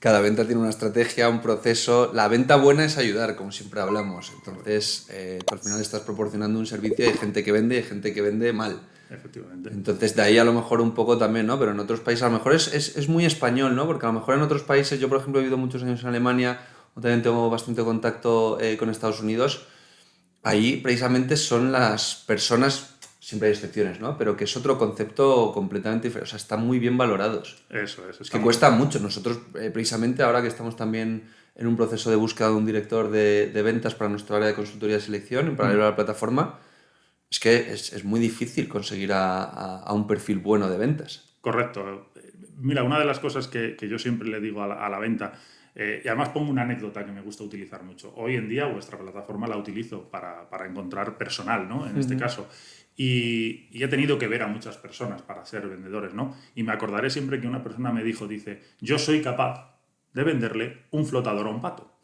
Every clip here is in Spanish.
Cada venta tiene una estrategia, un proceso. La venta buena es ayudar, como siempre hablamos. Entonces, tú al final estás proporcionando un servicio y hay gente que vende y hay gente que vende mal. Efectivamente. Entonces, de ahí a lo mejor un poco también, ¿no? Pero en otros países a lo mejor es muy español, ¿no? Porque a lo mejor en otros países, yo por ejemplo he vivido muchos años en Alemania, o también tengo bastante contacto con Estados Unidos. Ahí precisamente son las personas, siempre hay excepciones, ¿no? Pero que es otro concepto completamente diferente. O sea, están muy bien valorados. Eso es. Es que cuesta mucho. Nosotros, precisamente ahora que estamos también en un proceso de búsqueda de un director de ventas para nuestra área de consultoría de selección, en paralelo a la plataforma, es que es muy difícil conseguir a un perfil bueno de ventas. Correcto. Mira, una de las cosas que yo siempre le digo a la venta, y además pongo una anécdota que me gusta utilizar mucho. Hoy en día vuestra plataforma la utilizo para encontrar personal, ¿no? En este caso. Y he tenido que ver a muchas personas para ser vendedores, ¿no? Y me acordaré siempre que una persona me dice, yo soy capaz de venderle un flotador a un pato.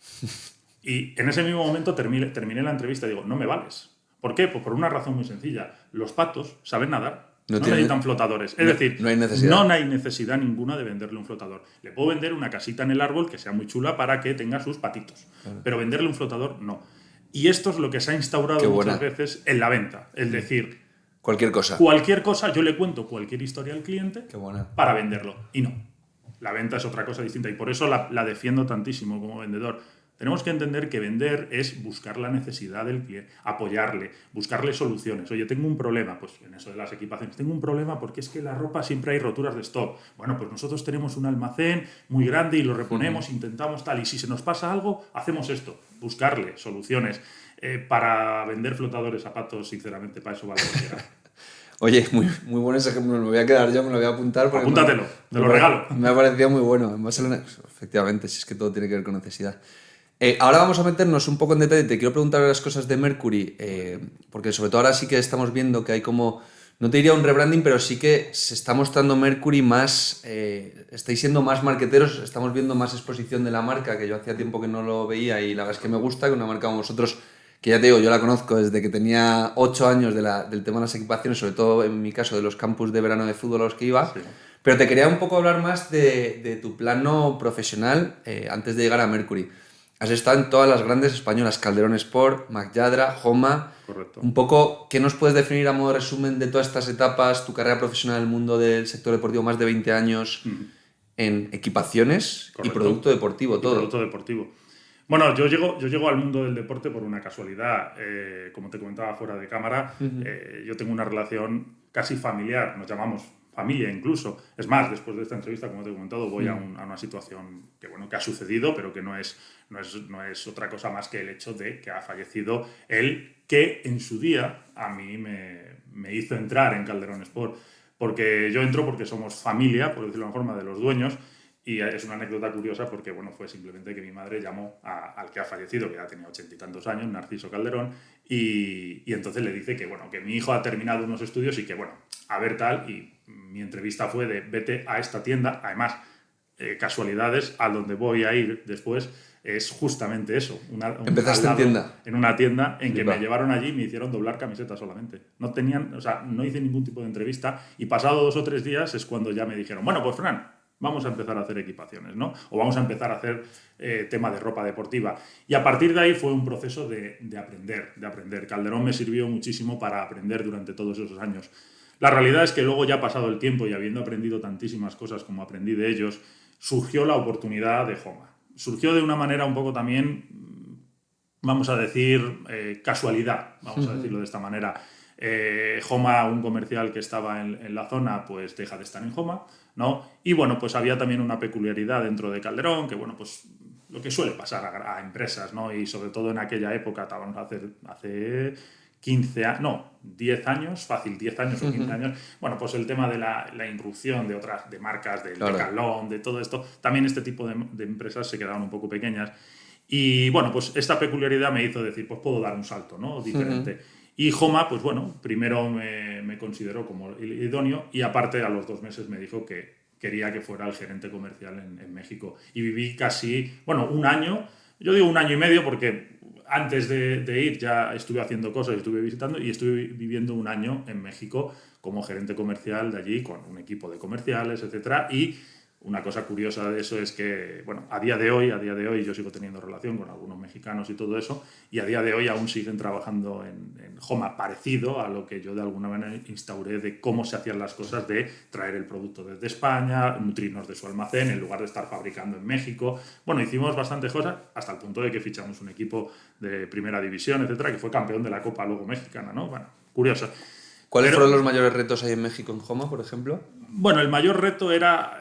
Y en ese mismo momento terminé la entrevista y digo, no me vales. ¿Por qué? Pues por una razón muy sencilla. Los patos saben nadar. No necesitan flotadores. Es decir, no hay necesidad. No hay necesidad ninguna de venderle un flotador. Le puedo vender una casita en el árbol que sea muy chula para que tenga sus patitos. Pero venderle un flotador, no. Y esto es lo que se ha instaurado muchas veces en la venta. Es decir, cualquier cosa. Cualquier cosa, yo le cuento cualquier historia al cliente Qué buena. para venderlo. Y no. La venta es otra cosa distinta. Y por eso la defiendo tantísimo como vendedor. Tenemos que entender que vender es buscar la necesidad del cliente, apoyarle, buscarle soluciones. Oye, tengo un problema, pues en eso de las equipaciones, tengo un problema porque es que la ropa siempre hay roturas de stock. Bueno, pues nosotros tenemos un almacén muy grande y lo reponemos, intentamos tal, y si se nos pasa algo, hacemos esto, buscarle soluciones. Para vender flotadores a patos, sinceramente, para eso vale cualquiera. Oye, muy bueno ese ejemplo, me lo voy a quedar yo, me lo voy a apuntar. Apúntatelo, te lo regalo. Me ha parecido muy bueno. Efectivamente, si es que todo tiene que ver con necesidad. Ahora vamos a meternos un poco en detalle. Te quiero preguntar las cosas de Mercury, porque sobre todo ahora sí que estamos viendo que hay como, no te diría un rebranding, pero sí que se está mostrando Mercury más, estáis siendo más marqueteros, estamos viendo más exposición de la marca, que yo hacía tiempo que no lo veía y la verdad es que me gusta, que una marca como vosotros, que ya te digo, yo la conozco desde que tenía 8 años del tema de las equipaciones, sobre todo en mi caso de los campus de verano de fútbol a los que iba. Sí. Pero te quería un poco hablar más de tu plano profesional antes de llegar a Mercury. Has estado en todas las grandes españolas, Calderón Sport, Magdadra, Homa. Correcto. Un poco, ¿qué nos puedes definir a modo de resumen de todas estas etapas, tu carrera profesional en el mundo del sector deportivo, más de 20 años, en equipaciones y producto deportivo, todo? Producto deportivo. Bueno, yo llego al mundo del deporte por una casualidad. Como te comentaba fuera de cámara, yo tengo una relación casi familiar, nos llamamos familia incluso. Es más, después de esta entrevista, como te he comentado, voy a una situación que, bueno, que ha sucedido, pero que no es otra cosa más que el hecho de que ha fallecido él, que en su día a mí me hizo entrar en Calderón Sport. Porque yo entro porque somos familia, por decirlo de una forma, de los dueños. Y es una anécdota curiosa porque, bueno, fue simplemente que mi madre llamó al que ha fallecido, que ya tenía 80 y tantos años, Narciso Calderón, y entonces le dice que, bueno, que mi hijo ha terminado unos estudios y que, bueno, a ver tal, y mi entrevista fue de vete a esta tienda. Además, casualidades, a donde voy a ir después es justamente eso. ¿Empezaste en tienda? En una tienda en que me llevaron allí y me hicieron doblar camisetas solamente. No tenían, o sea, no hice ningún tipo de entrevista y pasado 2 o 3 días es cuando ya me dijeron, bueno, pues Fran, vamos a empezar a hacer equipaciones, ¿no? O vamos a empezar a hacer tema de ropa deportiva. Y a partir de ahí fue un proceso de aprender. Calderón me sirvió muchísimo para aprender durante todos esos años. La realidad es que luego ya ha pasado el tiempo y habiendo aprendido tantísimas cosas como aprendí de ellos, surgió la oportunidad de Homa. Surgió de una manera un poco también, vamos a decir, casualidad, vamos a decirlo de esta manera. Homa, un comercial que estaba en la zona, pues deja de estar en Homa, ¿no? Y bueno, pues había también una peculiaridad dentro de Calderón, que bueno, pues lo que suele pasar a empresas, ¿no? Y sobre todo en aquella época, estábamos hace 15 años, no, 10 años, fácil, 10 años o 15 años. Bueno, pues el tema de la irrupción de marcas, del Decathlon, de todo esto, también este tipo de empresas se quedaban un poco pequeñas. Y bueno, pues esta peculiaridad me hizo decir, pues puedo dar un salto, ¿no? Diferente. Y Homa, pues bueno, primero me consideró como idóneo y aparte a los 2 meses me dijo que quería que fuera el gerente comercial en México. Y viví casi, bueno, un año, yo digo 1 año y medio porque antes de ir ya estuve haciendo cosas, estuve visitando y estuve viviendo 1 año en México como gerente comercial de allí con un equipo de comerciales, etcétera. Y Una cosa curiosa de eso es que, bueno, a día de hoy yo sigo teniendo relación con algunos mexicanos y todo eso, y a día de hoy aún siguen trabajando en Homa, parecido a lo que yo de alguna manera instauré de cómo se hacían las cosas, de traer el producto desde España, nutrirnos de su almacén en lugar de estar fabricando en México. Bueno, hicimos bastantes cosas hasta el punto de que fichamos un equipo de primera división, etcétera, que fue campeón de la Copa luego mexicana, ¿no? Bueno, curioso. ¿Cuáles fueron los mayores retos ahí en México en Homa, por ejemplo? Bueno, el mayor reto era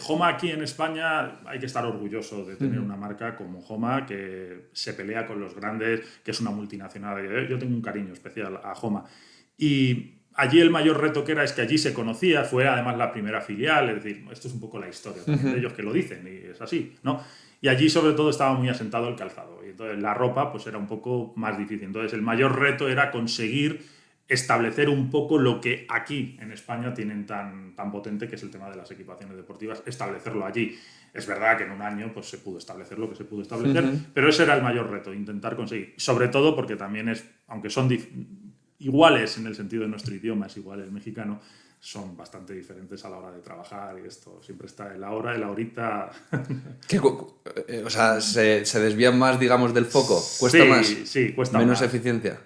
Homa aquí en España. Hay que estar orgulloso de tener una marca como Homa, que se pelea con los grandes, que es una multinacional. Yo tengo un cariño especial a Homa. Y allí el mayor reto que era es que allí se conocía, fue además la primera filial, es decir, esto es un poco la historia también de ellos que lo dicen, y es así, ¿no? Y allí sobre todo estaba muy asentado el calzado, y entonces la ropa pues era un poco más difícil. Entonces el mayor reto era conseguir establecer un poco lo que aquí en España tienen tan potente, que es el tema de las equipaciones deportivas, establecerlo allí. Es verdad que en un año pues, se pudo establecer lo que se pudo establecer, pero ese era el mayor reto, intentar conseguir. Sobre todo porque también es, aunque son iguales en el sentido de nuestro idioma, es igual el mexicano, son bastante diferentes a la hora de trabajar, y esto siempre está en la hora, en la horita. O sea, se desvían más, digamos, del foco. ¿Cuesta más? Sí, cuesta menos más. Eficiencia.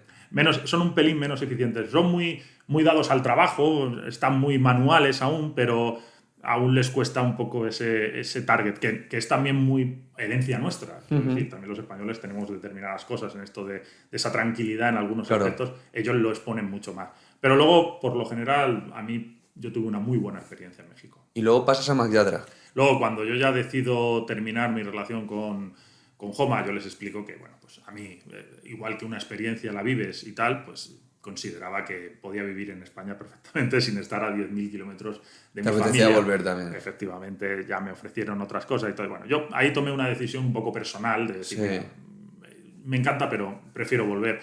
Son un pelín menos eficientes. Son muy dados al trabajo, están muy manuales aún, pero aún les cuesta un poco ese target, que es también muy herencia nuestra. Es decir, también los españoles tenemos determinadas cosas en esto de esa tranquilidad en algunos aspectos. Ellos lo exponen mucho más. Pero luego, por lo general, yo tuve una muy buena experiencia en México. Y luego pasas a Magyadra. Luego, cuando yo ya decido terminar mi relación con Homa, yo les explico que, bueno, pues a mí, igual que una experiencia la vives y tal, pues consideraba que podía vivir en España perfectamente sin estar a 10.000 kilómetros de mi familia. Te apetecía volver también. Efectivamente, ya me ofrecieron otras cosas y todo. Bueno, yo ahí tomé una decisión un poco personal de decir, mira, me encanta, pero prefiero volver.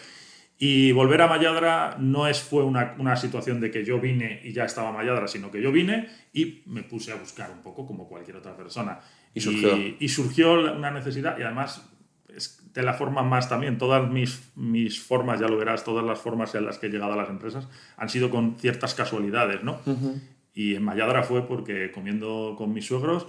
Y volver a Magyadra no fue una situación de que yo vine y ya estaba Magyadra, sino que yo vine y me puse a buscar un poco como cualquier otra persona. Y surgió una necesidad, y además de la forma más también, todas mis formas, ya lo verás, todas las formas en las que he llegado a las empresas han sido con ciertas casualidades, ¿no? Y en Magyadra fue porque comiendo con mis suegros,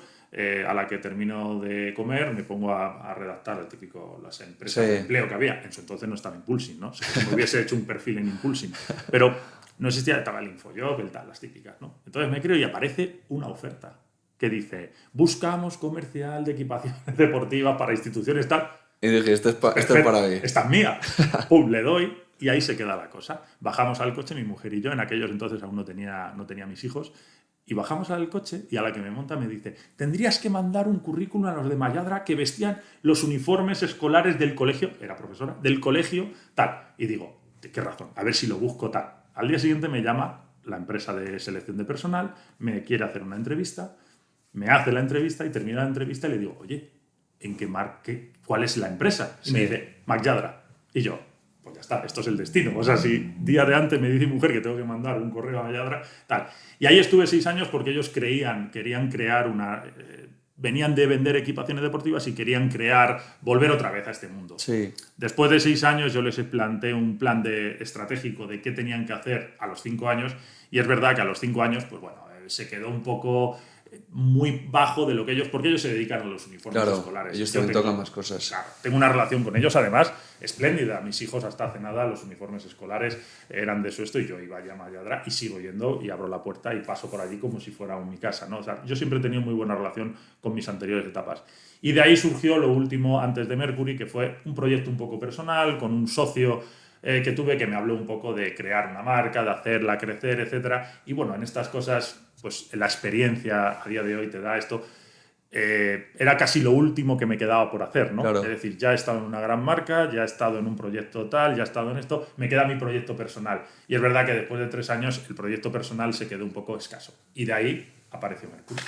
a la que termino de comer, me pongo a redactar el típico, las empresas de empleo que había. En su entonces no estaba Impulsing, ¿no? O sea, me hubiese hecho un perfil en Impulsing. Pero no existía, estaba el Infojob, las típicas, ¿no? Entonces me creo y aparece una oferta que dice, buscamos comercial de equipaciones deportivas para instituciones tal. Y dije, esto es para mí. Esta es mía. Pum, le doy y ahí se queda la cosa. Bajamos al coche, mi mujer y yo, en aquellos entonces aún no tenía mis hijos, y bajamos al coche y a la que me monta me dice, tendrías que mandar un currículum a los de Magyadra que vestían los uniformes escolares del colegio, era profesora, del colegio tal. Y digo, ¿de qué razón? A ver si lo busco tal. Al día siguiente me llama la empresa de selección de personal, me quiere hacer una entrevista, me hace la entrevista y termina la entrevista y le digo, oye, ¿cuál es la empresa? Y me dice, Magyadra. Y yo, pues ya está, esto es el destino. O sea, si día de antes me dice mi mujer que tengo que mandar un correo a Magyadra, tal. Y ahí estuve 6 años porque ellos querían crear venían de vender equipaciones deportivas y querían volver otra vez a este mundo. Sí. Después de 6 años yo les planteé un plan estratégico de qué tenían que hacer a los 5 años, y es verdad que a los 5 años, pues bueno, se quedó un poco muy bajo de lo que porque ellos se dedican a los uniformes escolares. Ellos también tocan más cosas. Claro, tengo una relación con ellos, además, espléndida. Mis hijos hasta hace nada, los uniformes escolares eran de esto, y yo iba ya a Magyadra y sigo yendo y abro la puerta y paso por allí como si fuera mi casa, ¿no? O sea, yo siempre he tenido muy buena relación con mis anteriores etapas. Y de ahí surgió lo último antes de Mercury, que fue un proyecto un poco personal, con un socio que tuve, que me habló un poco de crear una marca, de hacerla crecer, etcétera. Y bueno, en estas cosas, pues la experiencia a día de hoy te da esto. Era casi lo último que me quedaba por hacer, ¿no? Claro. Es decir, ya he estado en una gran marca, ya he estado en un proyecto tal, ya he estado en esto, me queda mi proyecto personal. Y es verdad que después de 3 años el proyecto personal se quedó un poco escaso. Y de ahí apareció Mercury.